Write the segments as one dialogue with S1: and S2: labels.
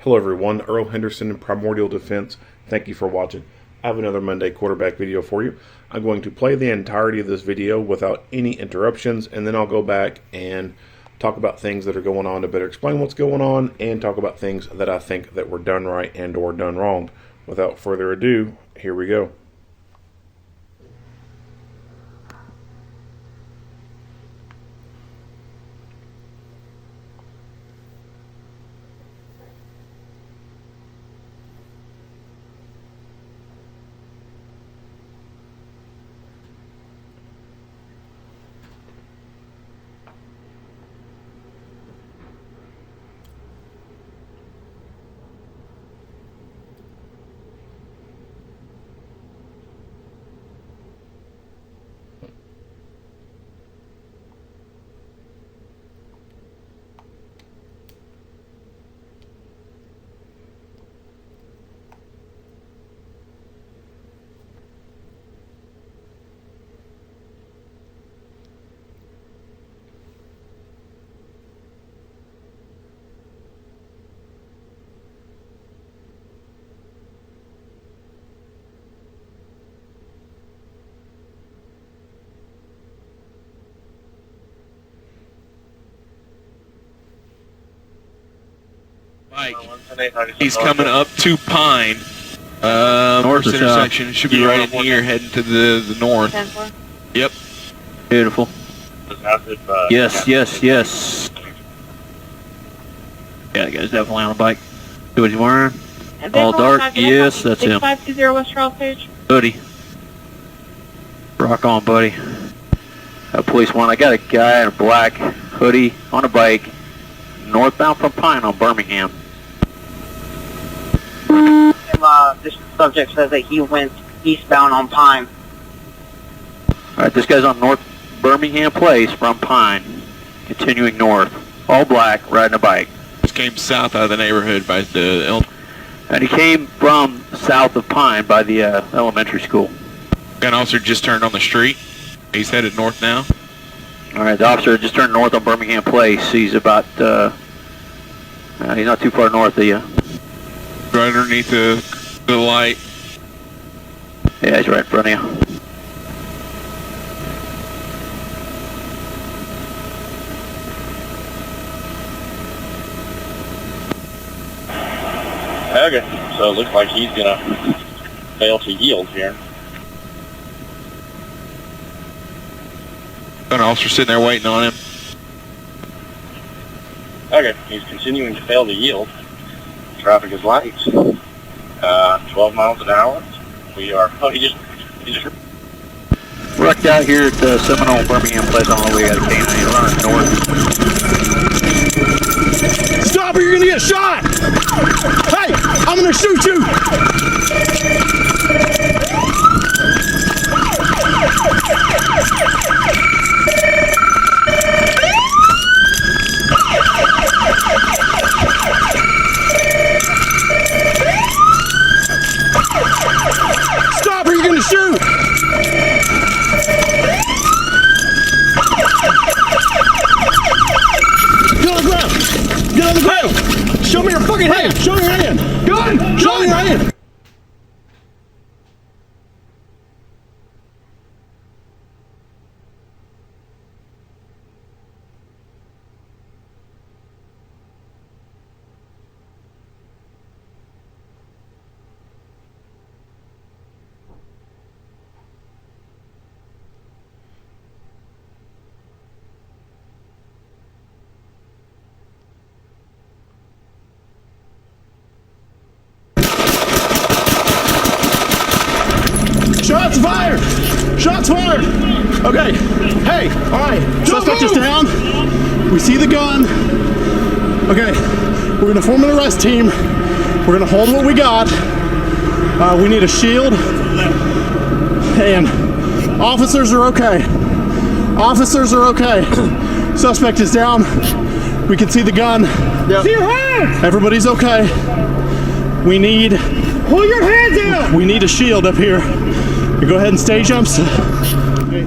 S1: Hello everyone, Earl Henderson in Primordial Defense. Thank you for watching. I have another Monday quarterback video for you. I'm going to play the entirety of this video without any interruptions, and then I'll go back and talk about things that are going on to better explain what's going on, and talk about things that I think that were done right and or done wrong. Without further ado, here we go.
S2: Mike, he's coming up to Pine. North intersection should be right in here, heading to the north. Yep.
S3: Beautiful. Yes. Yeah, the guy's definitely on a bike. See what he's wearing? All dark. Yes, that's him.
S4: 6520 West Charles Page.
S3: Hoodie. Rock on, buddy. Police one. I got a guy in a black hoodie on a bike, northbound from Pine on Birmingham.
S4: This subject says that he went eastbound on Pine.
S3: Alright, this guy's on North Birmingham Place from Pine, continuing north. All black, riding a bike.
S2: Just came south out of the neighborhood by the
S3: And he came from south of Pine by the elementary school.
S2: gun officer just turned on the street. He's headed north now.
S3: Alright, the officer just turned north on Birmingham Place. He's about, he's not too far north of you.
S2: Right underneath the light.
S3: Yeah, he's right in front of you.
S5: Okay, so it looks like he's gonna fail to yield here.
S2: Gun officer sitting there waiting on him.
S5: Okay, he's continuing to fail to yield. Traffic is light. 12 miles an hour. We are, he just
S3: Wrecked out here at Seminole Birmingham Place. I don't know where we got a canine running north.
S6: Stop or you're gonna get shot! Hey, I'm gonna shoot you! Stop or you're gonna shoot! Get on the ground! Get on the ground! Show me your fucking hand! Show me your hand! Gun! Show me your hand! Shots fired! Shots fired! Okay, hey, alright, suspect is down. We see the gun. Okay, we're gonna form an arrest team. We're gonna hold what we got. We need a shield. And officers are okay. Officers are okay. Suspect is down. We can see the gun. Yep. See your hands! Everybody's okay. We need... Pull your hands out! We need a shield up here. You go ahead and stage jumps. Okay.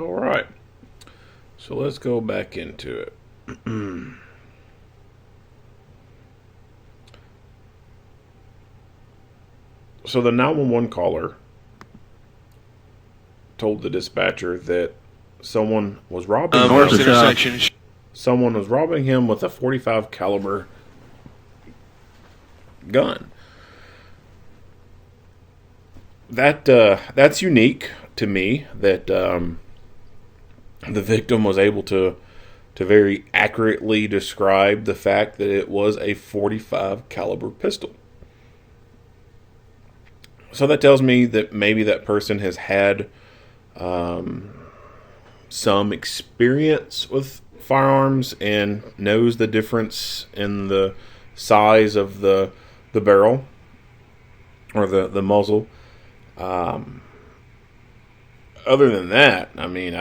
S1: All right. So let's go back into it. So the 911 caller told the dispatcher that someone was robbing him.
S2: North intersection.
S1: Someone was robbing him with a .45 caliber gun. That's unique to me that the victim was able to very accurately describe the fact that it was a .45 caliber pistol. So that tells me that maybe that person has had some experience with firearms and knows the difference in the size of the barrel or the muzzle. Other than that, I mean,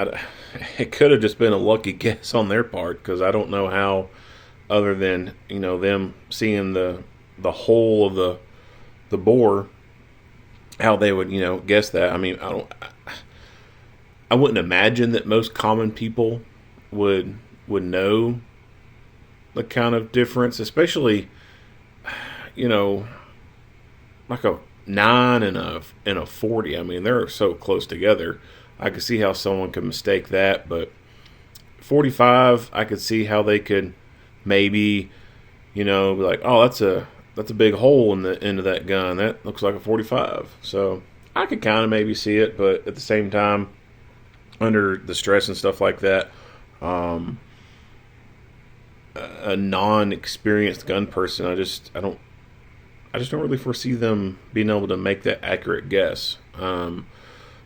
S1: it could have just been a lucky guess on their part, because I don't know how, other than them seeing the hole of the bore, how they would guess that. I mean, I wouldn't imagine that most common people would know the kind of difference, especially like a 9 and a 40. I mean, they're so close together. I could see how someone could mistake that, but 45, I could see how they could maybe be like, oh, that's a big hole in the end of that gun. That looks like a 45. So I could kind of maybe see it, but at the same time, under the stress and stuff like that, a non-experienced gun person, I just don't really foresee them being able to make that accurate guess.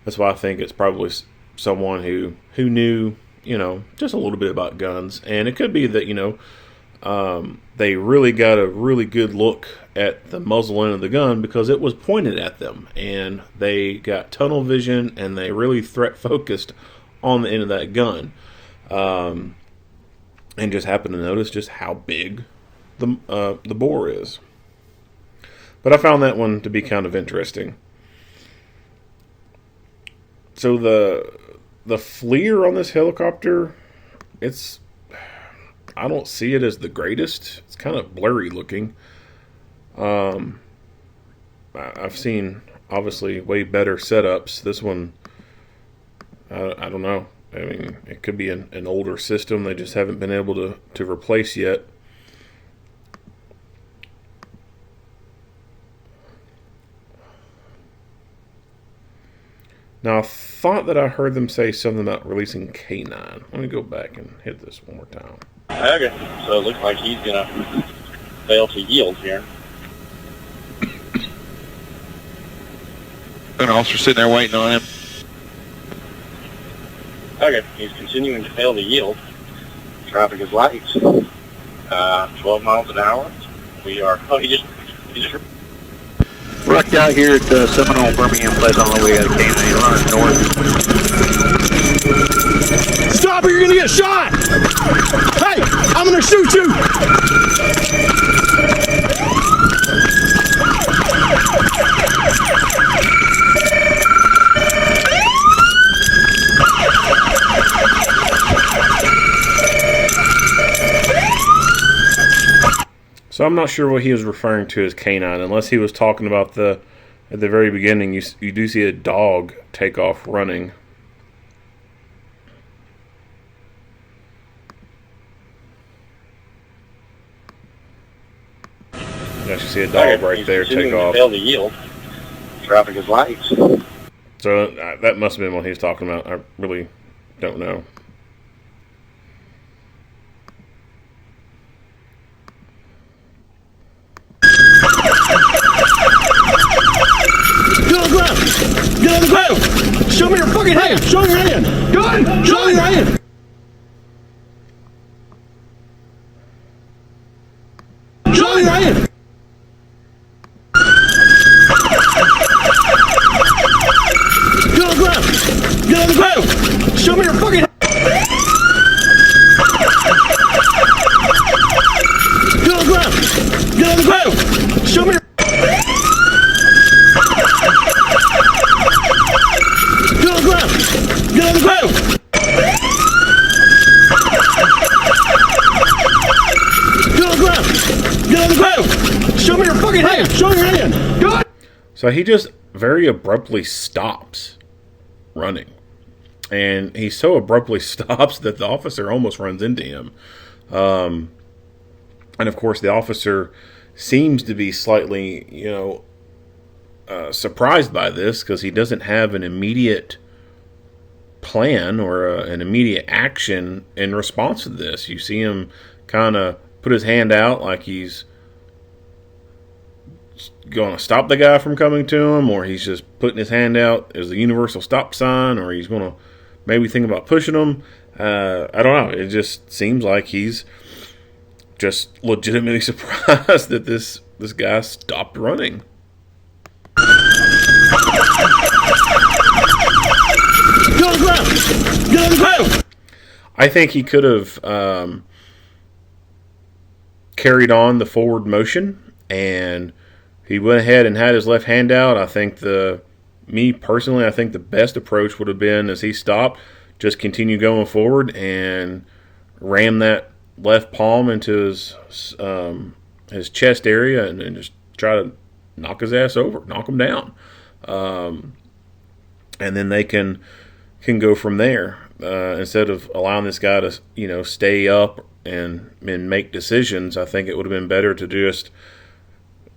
S1: That's why I think it's probably someone who knew just a little bit about guns, and it could be that they really got a really good look at the muzzle end of the gun because it was pointed at them, and they got tunnel vision, and they really threat focused on the end of that gun, and just happened to notice just how big the bore is. But I found that one to be kind of interesting. So the FLIR on this helicopter, I don't see it as the greatest. It's kind of blurry looking. I've seen obviously way better setups. This one, I don't know. I mean, it could be an older system they just haven't been able to replace yet. Now, I thought that I heard them say something about releasing K9. Let me go back and hit this one more time.
S5: Okay, so it looks like he's going to fail to yield here.
S2: An officer sitting there waiting on him.
S5: Okay, he's continuing to fail to yield. Traffic is light. 12 miles an hour. We are, he just
S3: Wrecked out here at Seminole Birmingham Place on the way out of Canada, running north.
S6: Stop or you're gonna get shot! Hey, I'm gonna shoot you!
S1: So I'm not sure what he was referring to as canine, unless he was talking about at the very beginning, you do see a dog take off running. You actually see a dog right there take off.
S5: Fail to yield. Traffic is light.
S1: So that must have been what he was talking about. I really don't know.
S6: Get on the ground! Get on the ground! Show me your fucking hand! Show me your hand! Gun! Show me your hand! Show me your hand! Get on the ground! Get on the ground! Show me your fucking hand! Get on the ground! Get on the ground! Show me your... Get on the ground! Get on the ground! again. Good.
S1: So he just very abruptly stops running. And he so abruptly stops that the officer almost runs into him. And of course, the officer seems to be slightly, surprised by this because he doesn't have an immediate plan or an immediate action in response to this. You see him kind of put his hand out like he's going to stop the guy from coming to him, or he's just putting his hand out as the universal stop sign, or he's going to maybe think about pushing him. I don't know. It just seems like he's just legitimately surprised that this guy stopped running.
S6: Get on the ground. Get on the ground.
S1: I think he could have carried on the forward motion, and he went ahead and had his left hand out. I think me personally, I think the best approach would have been, as he stopped, just continue going forward and ram that left palm into his chest area and just try to knock his ass over, knock him down. And then they can go from there, instead of allowing this guy to, stay up and make decisions. I think it would have been better to just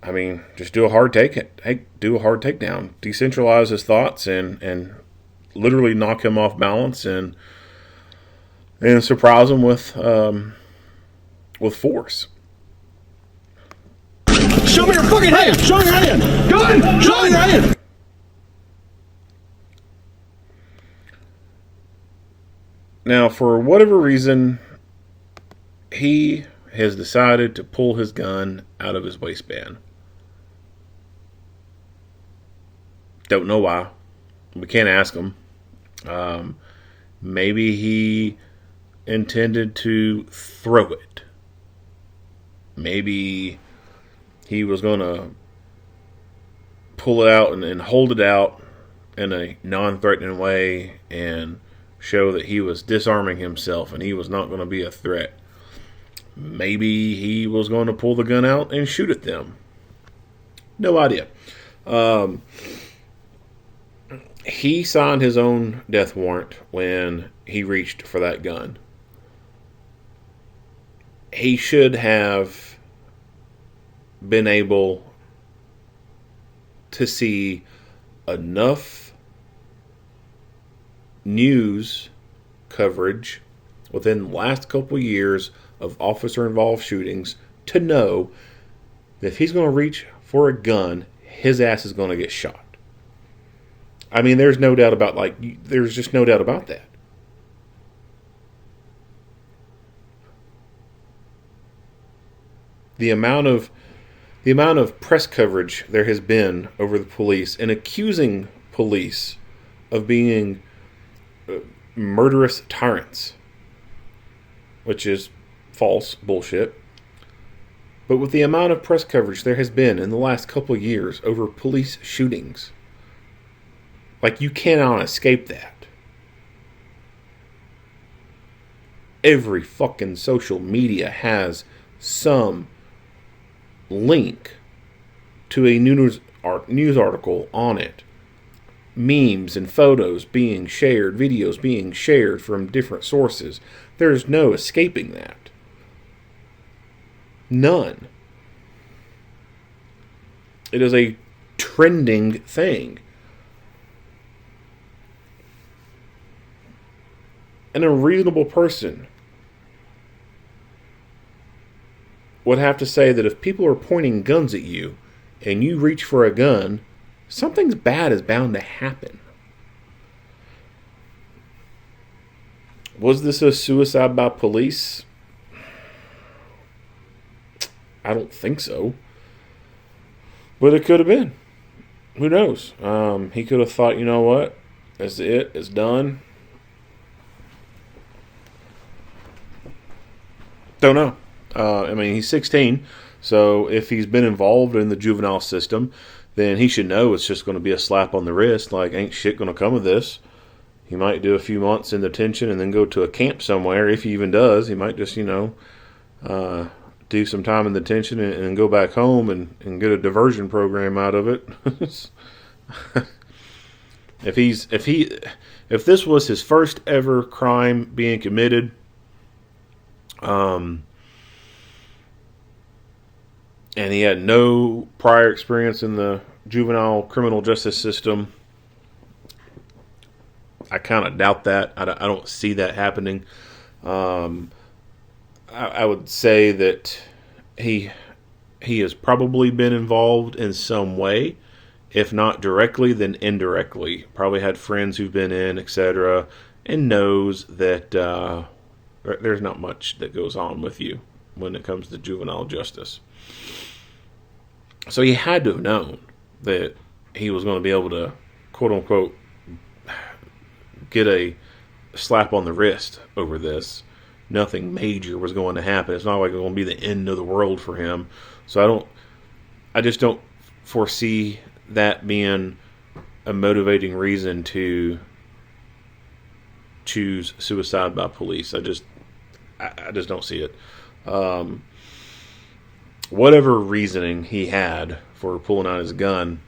S1: do a hard takedown, decentralize his thoughts, and literally knock him off balance and surprise him with force.
S6: Show me your fucking hand. Show me your hand. Good. Show me your hand.
S1: Now, for whatever reason, he has decided to pull his gun out of his waistband. Don't know why. We can't ask him. Maybe he intended to throw it. Maybe he was going to pull it out and hold it out in a non-threatening way and show that he was disarming himself and he was not going to be a threat. Maybe he was going to pull the gun out and shoot at them. No idea. He signed his own death warrant when he reached for that gun. He should have been able to see enough news coverage within the last couple years of officer-involved shootings to know that if he's going to reach for a gun, his ass is going to get shot. I mean, there's no doubt about there's just no doubt about that. The amount of press coverage there has been over the police and accusing police of being murderous tyrants, which is false bullshit. But with the amount of press coverage there has been in the last couple of years over police shootings, you cannot escape that. Every fucking social media has some link to a news article on it. Memes and photos being shared, videos being shared from different sources. There's no escaping that. None. It is a trending thing. And a reasonable person would have to say that if people are pointing guns at you and you reach for a gun, something's bad is bound to happen. Was this a suicide by police? I don't think so. But it could have been. Who knows? He could have thought, you know what? That's it. It's done. Don't know. He's 16, so if he's been involved in the juvenile system, then he should know it's just going to be a slap on the wrist. Ain't shit going to come of this. He might do a few months in detention and then go to a camp somewhere. If he even does, he might just, do some time in the detention and go back home and get a diversion program out of it. If this was his first ever crime being committed, and he had no prior experience in the juvenile criminal justice system, I kind of doubt that. I don't see that happening. I would say that he has probably been involved in some way, if not directly, then indirectly. Probably had friends who've been in, etc., and knows that there's not much that goes on with you when it comes to juvenile justice. So he had to have known that he was going to be able to, quote unquote, get a slap on the wrist over this. Nothing major was going to happen. It's not like it was going to be the end of the world for him. So I just don't foresee that being a motivating reason to choose suicide by police. I just don't see it. Whatever reasoning he had for pulling out his gun,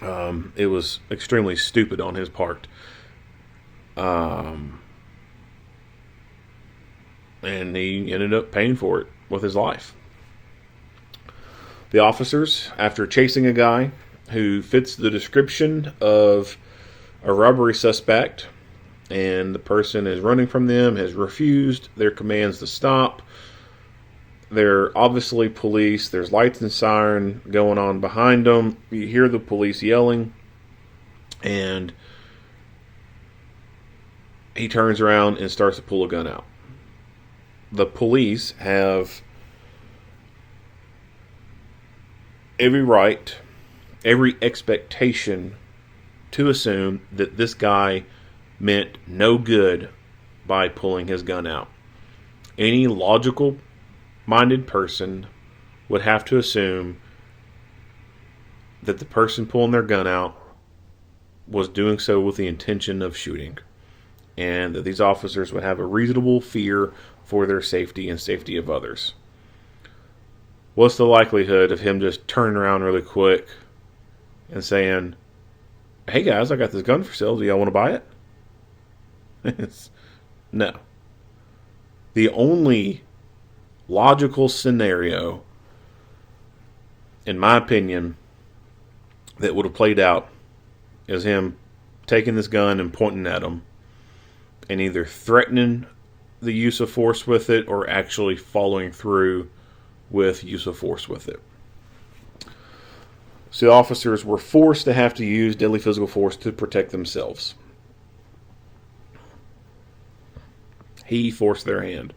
S1: it was extremely stupid on his part. And he ended up paying for it with his life. The officers, after chasing a guy who fits the description of a robbery suspect, and the person is running from them, has refused their commands to stop. They're obviously police. There's lights and siren going on behind them. You hear the police yelling, and he turns around and starts to pull a gun out. The police have every right, every expectation to assume that this guy meant no good by pulling his gun out. Any logical-minded person would have to assume that the person pulling their gun out was doing so with the intention of shooting, and that these officers would have a reasonable fear for their safety and safety of others. What's the likelihood of him just turning around really quick and saying, "Hey guys, I got this gun for sale. Do y'all want to buy it?" No. The only logical scenario, in my opinion, that would have played out is him taking this gun and pointing at him and either threatening the use of force with it or actually following through with use of force with it. So the officers were forced to have to use deadly physical force to protect themselves. He forced their hand.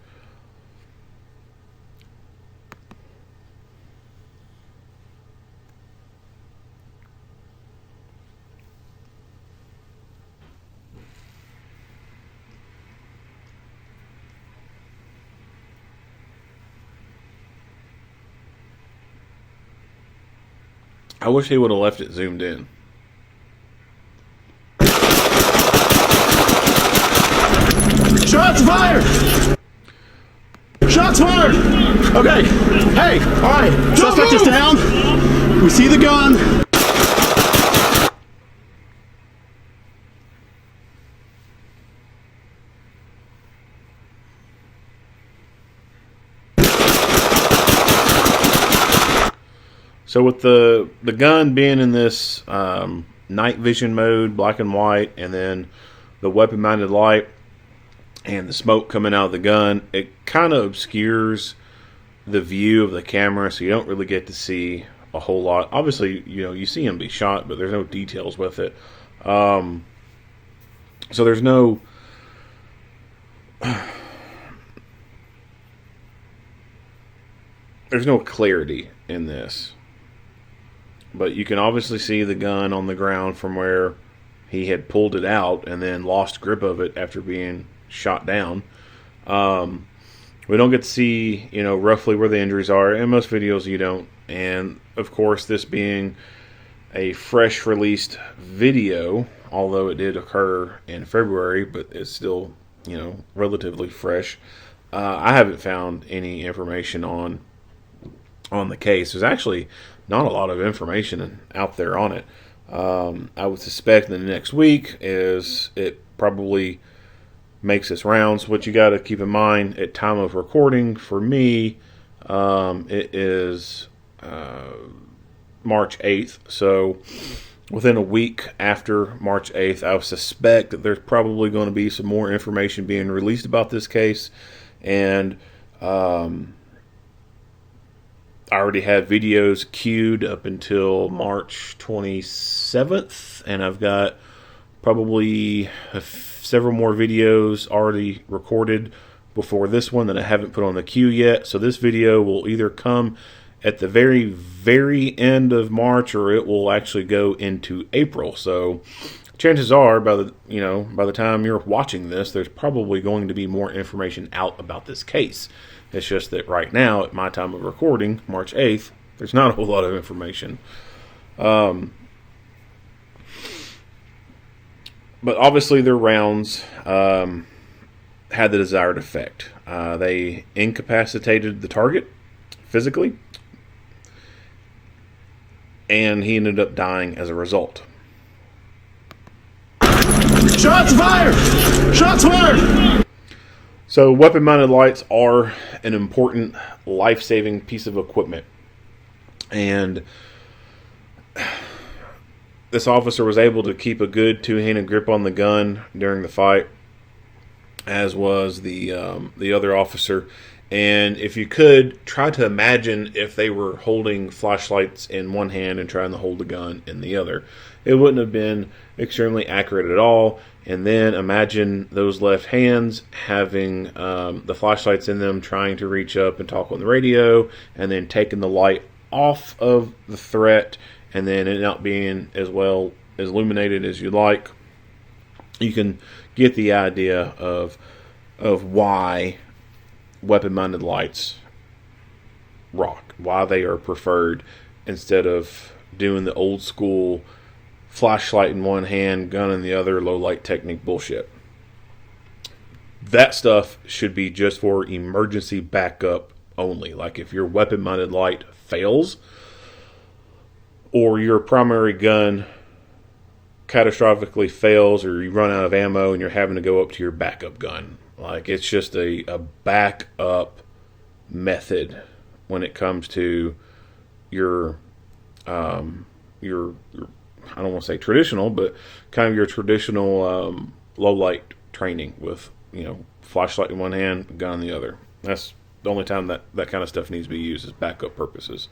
S1: I wish he would have left it zoomed in.
S6: Shots fired! Shots fired! Okay, hey, alright, suspect is down. We see the gun.
S1: So with the gun being in this night vision mode, black and white, and then the weapon-mounted light and the smoke coming out of the gun, it kind of obscures the view of the camera, so you don't really get to see a whole lot. Obviously, you see him be shot, but there's no details with it. So there's no clarity in this. But you can obviously see the gun on the ground from where he had pulled it out and then lost grip of it after being shot down. We don't get to see, roughly where the injuries are. In most videos, you don't. And, of course, this being a fresh released video, although it did occur in February, but it's still, relatively fresh. I haven't found any information on the case. There's actually not a lot of information out there on it. I would suspect in the next week is it probably makes its rounds. What you got to keep in mind at time of recording for me, it is March 8th. So within a week after March 8th, I would suspect that there's probably going to be some more information being released about this case. And I already have videos queued up until March 27th, and I've got probably several more videos already recorded before this one that I haven't put on the queue yet. So this video will either come at the very, very end of March, or it will actually go into April. So chances are, by the time you're watching this, there's probably going to be more information out about this case. It's just that right now, at my time of recording, March 8th, there's not a whole lot of information. But obviously their rounds had the desired effect. They incapacitated the target physically, and he ended up dying as a result.
S6: Shots fired! Shots fired!
S1: So weapon-mounted lights are an important life-saving piece of equipment. And this officer was able to keep a good two-handed grip on the gun during the fight, as was the other officer. And if you could, try to imagine if they were holding flashlights in one hand and trying to hold the gun in the other. It wouldn't have been extremely accurate at all. And then imagine those left hands having the flashlights in them, trying to reach up and talk on the radio, and then taking the light off of the threat, and then it not being as well as illuminated as you'd like. You can get the idea of why weapon-mounted lights rock, why they are preferred instead of doing the old school flashlight in one hand, gun in the other, low light technique bullshit. That stuff should be just for emergency backup only. Like if your weapon-mounted light fails, or your primary gun catastrophically fails, or you run out of ammo and you're having to go up to your backup gun. Like it's just a backup method when it comes to your I don't want to say traditional, but kind of your traditional low light training with, flashlight in one hand, gun in the other. That's the only time that kind of stuff needs to be used as backup purposes.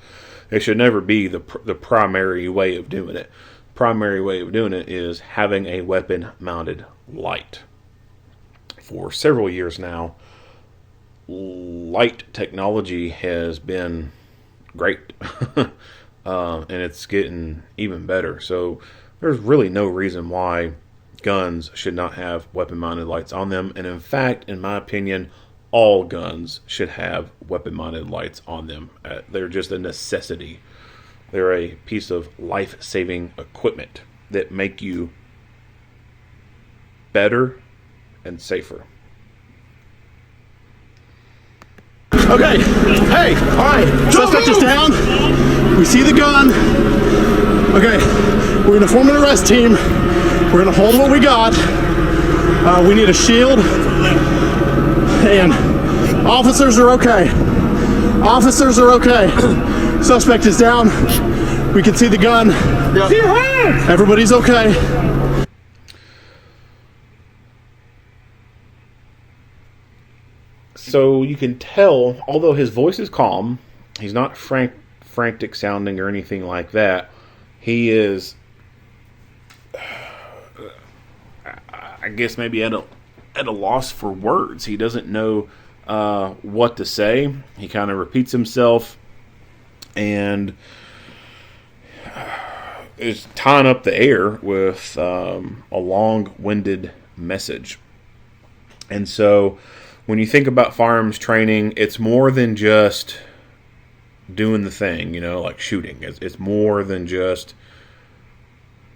S1: It should never be the primary way of doing it. Primary way of doing it is having a weapon mounted light. For several years now, light technology has been great. And it's getting even better. So there's really no reason why guns should not have weapon-mounted lights on them. And in fact, in my opinion, all guns should have weapon-mounted lights on them. They're just a necessity. They're a piece of life-saving equipment that make you better and safer.
S6: Okay, hey, all right, suspect is down. We see the gun. Okay, we're gonna form an arrest team. We're gonna hold what we got. We need a shield. And officers are okay. Officers are okay. Suspect is down. We can see the gun. Everybody's okay.
S1: So you can tell, although his voice is calm, he's not frantic sounding or anything like that. He is, I guess, maybe at a loss for words. He doesn't know what to say. He kind of repeats himself and is tying up the air with a long-winded message. And so when you think about firearms training, it's more than just doing the thing, like shooting. It's more than just,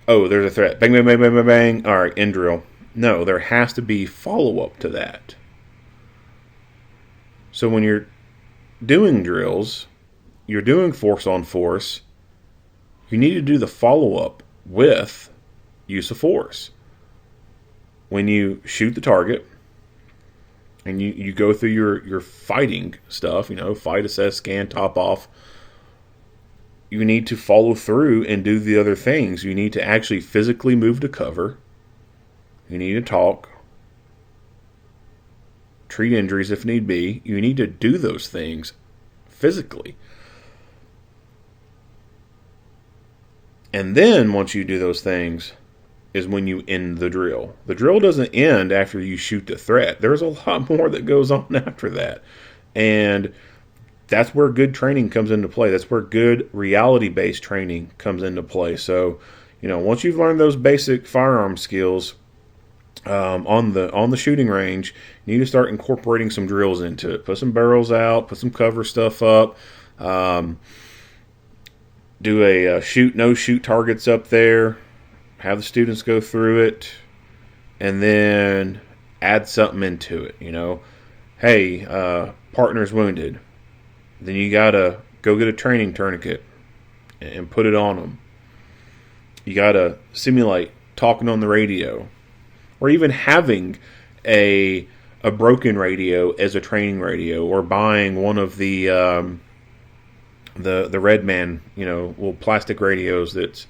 S1: oh, there's a threat. Bang, bang, bang, bang, bang, bang. All right, end drill. No, there has to be follow-up to that. So when you're doing drills, you're doing force on force, you need to do the follow-up with use of force. When you shoot the target and you go through your fighting stuff, fight, assess, scan, top off, you need to follow through and do the other things. You need to actually physically move to cover. You need to talk, treat injuries if need be. You need to do those things physically. And then once you do those things is when you end the drill. The drill doesn't end after you shoot the threat. There's a lot more that goes on after that. And that's where good training comes into play. That's where good reality-based training comes into play. So, once you've learned those basic firearm skills on the shooting range, you need to start incorporating some drills into it. Put some barrels out, put some cover stuff up, do a shoot, no shoot targets up there, have the students go through it, and then add something into it. Hey, partner's wounded. Then you got to go get a training tourniquet and put it on them. You got to simulate talking on the radio, or even having a broken radio as a training radio, or buying one of the Red Man, little plastic radios that's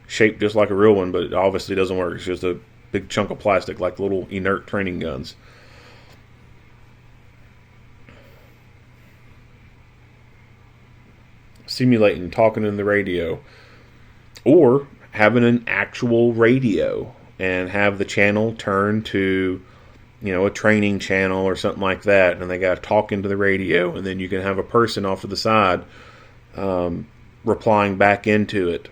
S1: shaped just like a real one, but it obviously doesn't work. It's just a big chunk of plastic, like little inert training guns. Simulating talking in the radio, or having an actual radio and have the channel turn to a training channel or something like that, and they got to talk into the radio, and then you can have a person off to the side replying back into it.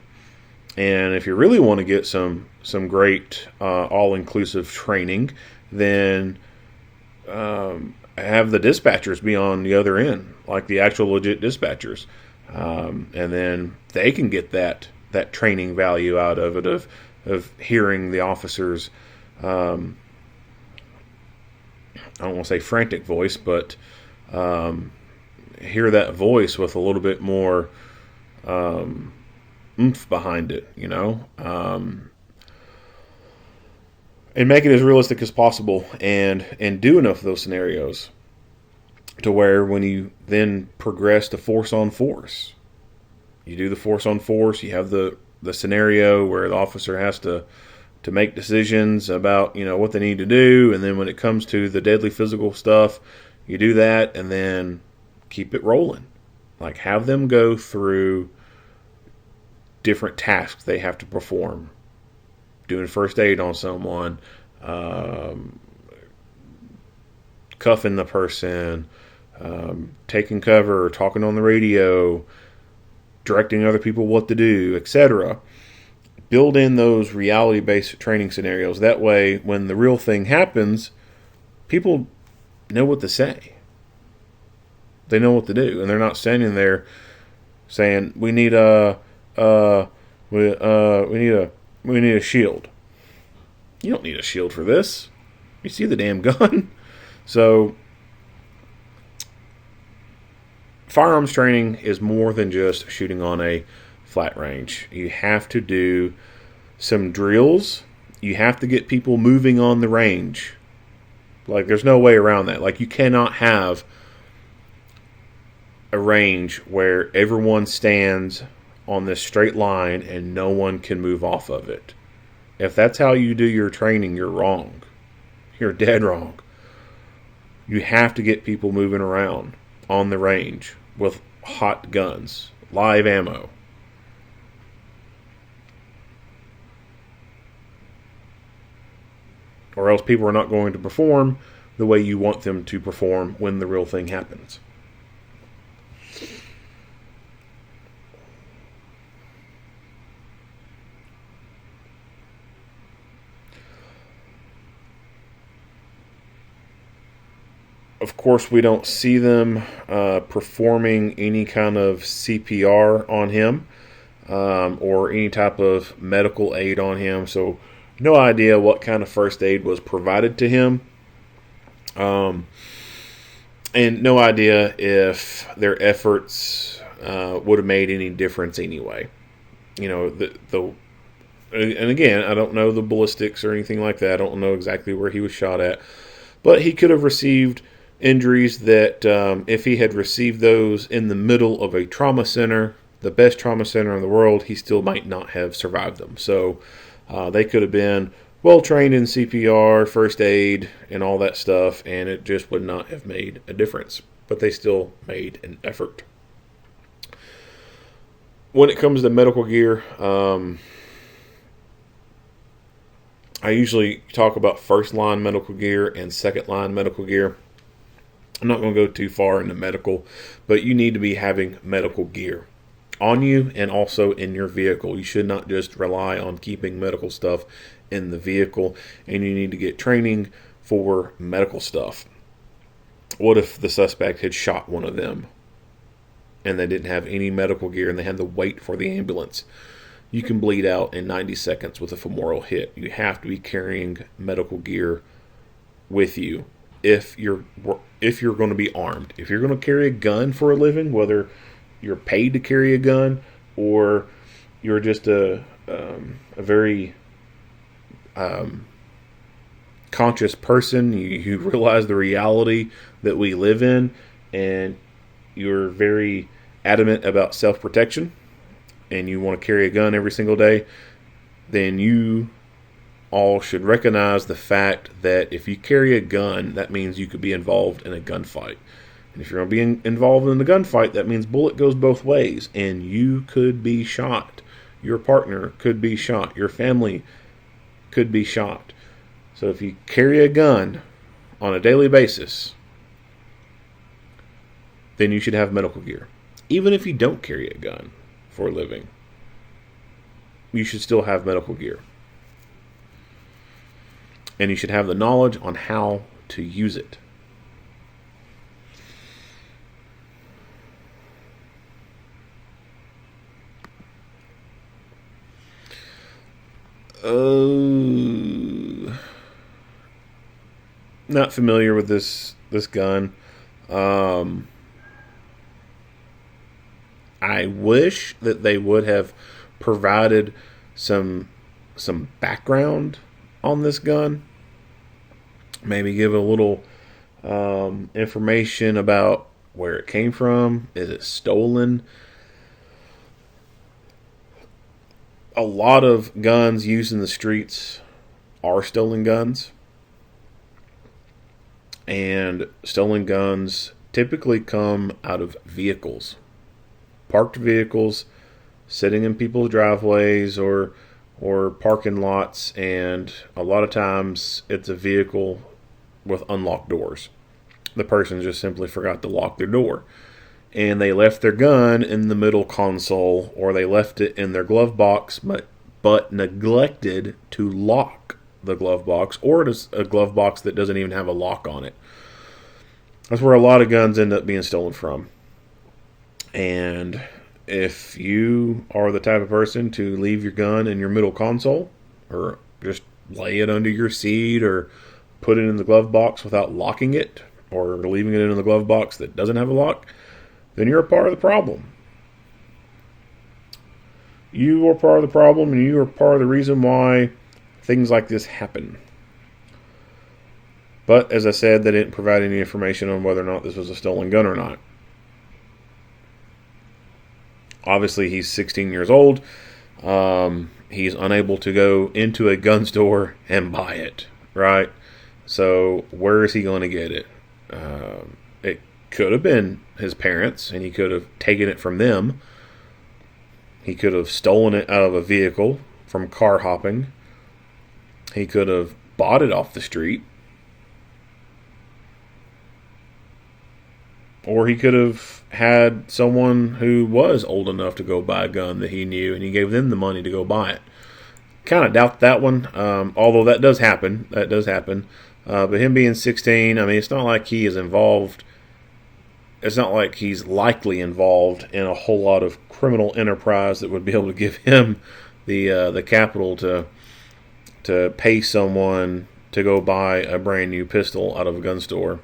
S1: And if you really want to get some great all-inclusive training, then have the dispatchers be on the other end, like the actual legit dispatchers. And then they can get that training value out of it, of hearing the officers, I don't want to say frantic voice, but hear that voice with a little bit more oomph behind it, and make it as realistic as possible, and do enough of those scenarios to where when you then progress to force on force, you do the force on force, you have the scenario where the officer has to make decisions about what they need to do, and then when it comes to the deadly physical stuff, you do that and then keep it rolling. Like, have them go through different tasks they have to perform, doing first aid on someone, cuffing the person, taking cover, talking on the radio, directing other people what to do, etc. Build in those reality-based training scenarios. That way, when the real thing happens, people know what to say. They know what to do, and they're not standing there saying, "We need a shield." You don't need a shield for this. You see the damn gun. So, firearms training is more than just shooting on a flat range. You have to do some drills. You have to get people moving on the range. Like, there's no way around that. Like, you cannot have a range where everyone stands on this straight line and no one can move off of it. If that's how you do your training, you're wrong. You're dead wrong. You have to get people moving around on the range with hot guns, live ammo. Or else people are not going to perform the way you want them to perform when the real thing happens. Of course, we don't see them performing any kind of CPR on him or any type of medical aid on him. So, no idea what kind of first aid was provided to him. And no idea if their efforts would have made any difference anyway. You know, and again, I don't know the ballistics or anything like that. I don't know exactly where he was shot at. But he could have received injuries that if he had received those in the middle of a trauma center, the best trauma center in the world, he still might not have survived them. So they could have been well trained in CPR, first aid, and all that stuff, and it just would not have made a difference. But they still made an effort. When it comes to medical gear, I usually talk about first line medical gear and second line medical gear. I'm not going to go too far into medical, but you need to be having medical gear on you and also in your vehicle. You should not just rely on keeping medical stuff in the vehicle, and you need to get training for medical stuff. What if the suspect had shot one of them and they didn't have any medical gear and they had to wait for the ambulance? You can bleed out in 90 seconds with a femoral hit. You have to be carrying medical gear with you if you're going to be armed. If you're going to carry a gun for a living, whether you're paid to carry a gun or you're just a very conscious person, you realize the reality that we live in, and you're very adamant about self-protection, and you want to carry a gun every single day, then you all should recognize the fact that if you carry a gun, that means you could be involved in a gunfight. And if you're going to be involved in a gunfight, that means bullet goes both ways, and you could be shot. Your partner could be shot. Your family could be shot. So if you carry a gun on a daily basis, then you should have medical gear. Even if you don't carry a gun for a living, you should still have medical gear. And you should have the knowledge on how to use it. Not familiar with this gun. I wish that they would have provided some background on this gun. Maybe give a little information about where it came from. Is it stolen? A lot of guns used in the streets are stolen guns. And stolen guns typically come out of vehicles. Parked vehicles sitting in people's driveways or parking lots, and a lot of times it's a vehicle with unlocked doors. The person just simply forgot to lock their door, and they left their gun in the middle console, or they left it in their glove box but neglected to lock the glove box, or it is a glove box that doesn't even have a lock on it. That's where a lot of guns end up being stolen from. And if you are the type of person to leave your gun in your middle console, or just lay it under your seat, or put it in the glove box without locking it, or leaving it in the glove box that doesn't have a lock, then you're a part of the problem. You are part of the problem, and you are part of the reason why things like this happen. But as I said, they didn't provide any information on whether or not this was a stolen gun or not. Obviously, he's 16 years old. He's unable to go into a gun store and buy it, right? So where is he going to get it? It could have been his parents, and he could have taken it from them. He could have stolen it out of a vehicle from car hopping. He could have bought it off the street. Or he could have had someone who was old enough to go buy a gun that he knew, and he gave them the money to go buy it. Kind of doubt that one, although that does happen. That does happen. But him being 16, I mean, it's not like he is involved. It's not like he's likely involved in a whole lot of criminal enterprise that would be able to give him the capital to pay someone to go buy a brand new pistol out of a gun store.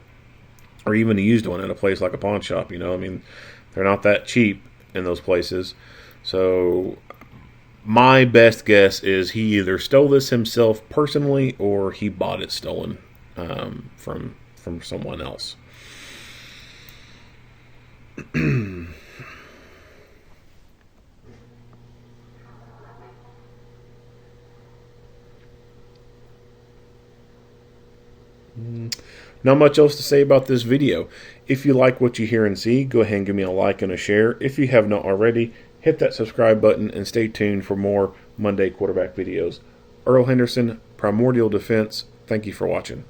S1: or even a used one at a place like a pawn shop. You know, I mean, they're not that cheap in those places. So my best guess is he either stole this himself personally or he bought it stolen from someone else. Not much else to say about this video. If you like what you hear and see, go ahead and give me a like and a share. If you have not already, hit that subscribe button and stay tuned for more Monday quarterback videos. Earl Henderson, Primordial Defense, thank you for watching.